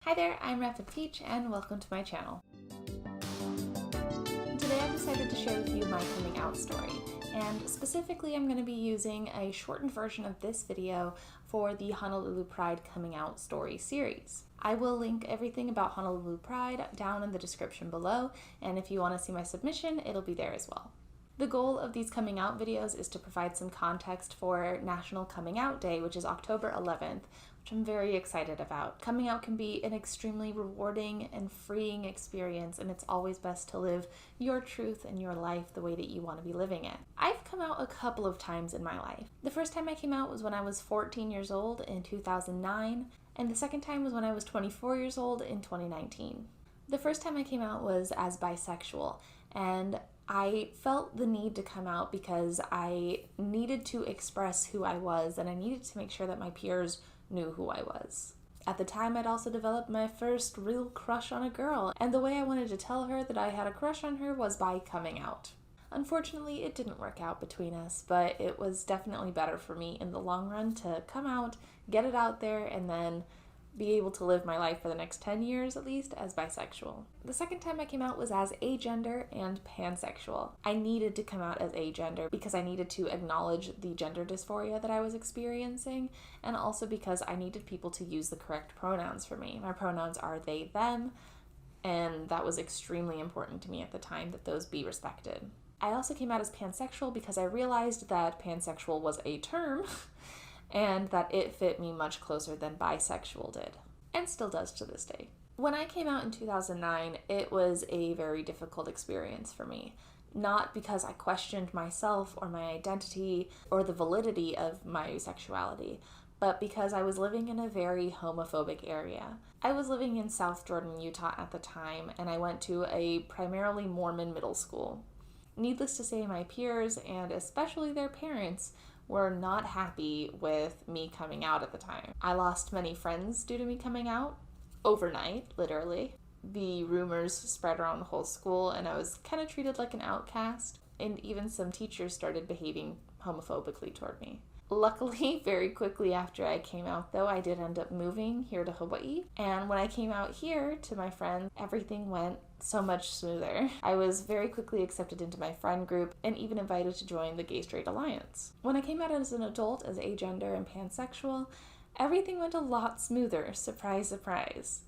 Hi there, I'm rapidpeach and welcome to my channel. Today I've decided to share with you my coming out story, and specifically I'm going to be using a shortened version of this video for the Honolulu Pride coming out story series. I will link everything about Honolulu Pride down in the description below, and if you want to see my submission, it'll be there as well. The goal of these coming out videos is to provide some context for National Coming Out Day, which is October 11th, which I'm very excited about. Coming out can be an extremely rewarding and freeing experience, and it's always best to live your truth and your life the way that you want to be living it. I've come out a couple of times in my life. The first time I came out was when I was 14 years old in 2009, and the second time was when I was 24 years old in 2019. The first time I came out was as bisexual, and I felt the need to come out because I needed to express who I was, and I needed to make sure that my peers knew who I was. At the time, I'd also developed my first real crush on a girl, and the way I wanted to tell her that I had a crush on her was by coming out. Unfortunately, it didn't work out between us, but it was definitely better for me in the long run to come out, get it out there, and then be able to live my life for the next 10 years at least as bisexual. The second time I came out was as agender and pansexual. I needed to come out as agender because I needed to acknowledge the gender dysphoria that I was experiencing, and also because I needed people to use the correct pronouns for me. My pronouns are they, them, and that was extremely important to me at the time that those be respected. I also came out as pansexual because I realized that pansexual was a term and that it fit me much closer than bisexual did, and still does to this day. When I came out in 2009, it was a very difficult experience for me. Not because I questioned myself or my identity or the validity of my sexuality, but because I was living in a very homophobic area. I was living in South Jordan, Utah at the time, and I went to a primarily Mormon middle school. Needless to say, my peers, and especially their parents, were not happy with me coming out at the time. I lost many friends due to me coming out, overnight, literally. The rumors spread around the whole school, and I was kind of treated like an outcast, and even some teachers started behaving homophobically toward me. Luckily, very quickly after I came out, though, I did end up moving here to Hawaii, and when I came out here to my friends, everything went so much smoother. I was very quickly accepted into my friend group and even invited to join the Gay Straight Alliance. When I came out as an adult, as agender and pansexual, everything went a lot smoother. Surprise, surprise.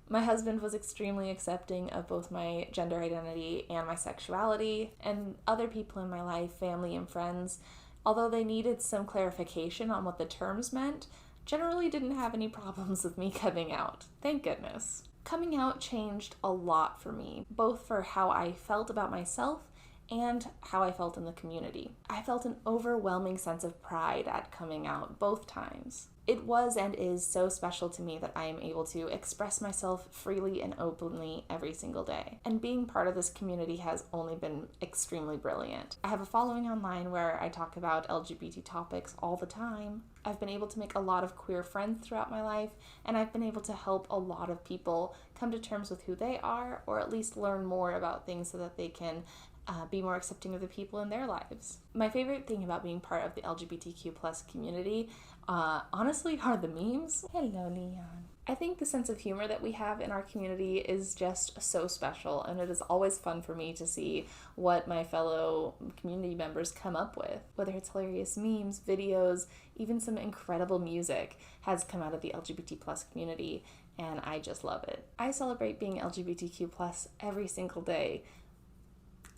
My husband was extremely accepting of both my gender identity and my sexuality, and other people in my life, family and friends, although they needed some clarification on what the terms meant, generally didn't have any problems with me coming out. Thank goodness. Coming out changed a lot for me, both for how I felt about myself and how I felt in the community. I felt an overwhelming sense of pride at coming out both times. It was and is so special to me that I am able to express myself freely and openly every single day. And being part of this community has only been extremely brilliant. I have a following online where I talk about LGBT topics all the time. I've been able to make a lot of queer friends throughout my life, and I've been able to help a lot of people come to terms with who they are, or at least learn more about things so that they can be more accepting of the people in their lives. My favorite thing about being part of the LGBTQ plus community, honestly, are the memes. Hello, Leon. I think the sense of humor that we have in our community is just so special, and it is always fun for me to see what my fellow community members come up with. Whether it's hilarious memes, videos, even some incredible music has come out of the LGBT plus community, and I just love it. I celebrate being LGBTQ plus every single day,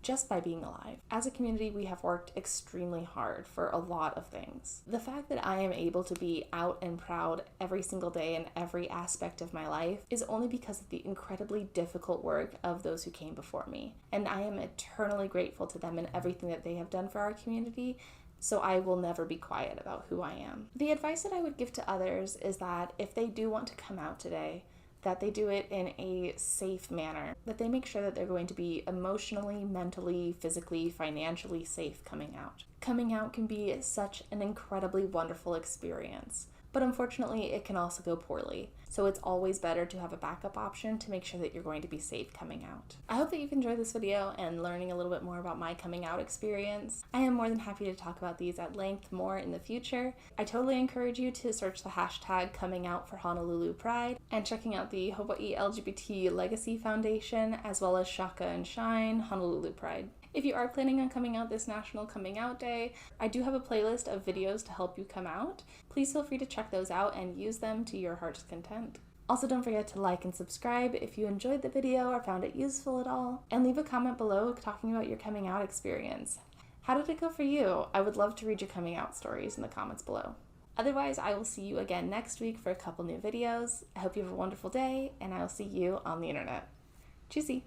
just by being alive. As a community, we have worked extremely hard for a lot of things. The fact that I am able to be out and proud every single day in every aspect of my life is only because of the incredibly difficult work of those who came before me. And I am eternally grateful to them and everything that they have done for our community, so I will never be quiet about who I am. The advice that I would give to others is that if they do want to come out today, that they do it in a safe manner, that they make sure that they're going to be emotionally, mentally, physically, financially safe coming out. Coming out can be such an incredibly wonderful experience. but unfortunately it can also go poorly. So it's always better to have a backup option to make sure that you're going to be safe coming out. I hope that you've enjoyed this video and learning a little bit more about my coming out experience. I am more than happy to talk about these at length more in the future. I totally encourage you to search the hashtag comingoutforhonolulupride and checking out the Hawaii LGBT Legacy Foundation as well as Shaka and Shine Honolulu Pride. If you are planning on coming out this National Coming Out Day, I do have a playlist of videos to help you come out. Please feel free to check those out and use them to your heart's content. Also, don't forget to like and subscribe if you enjoyed the video or found it useful at all, and leave a comment below talking about your coming out experience. How did it go for you? I would love to read your coming out stories in the comments below. Otherwise, I will see you again next week for a couple new videos. I hope you have a wonderful day, and I will see you on the internet. Tschüssi!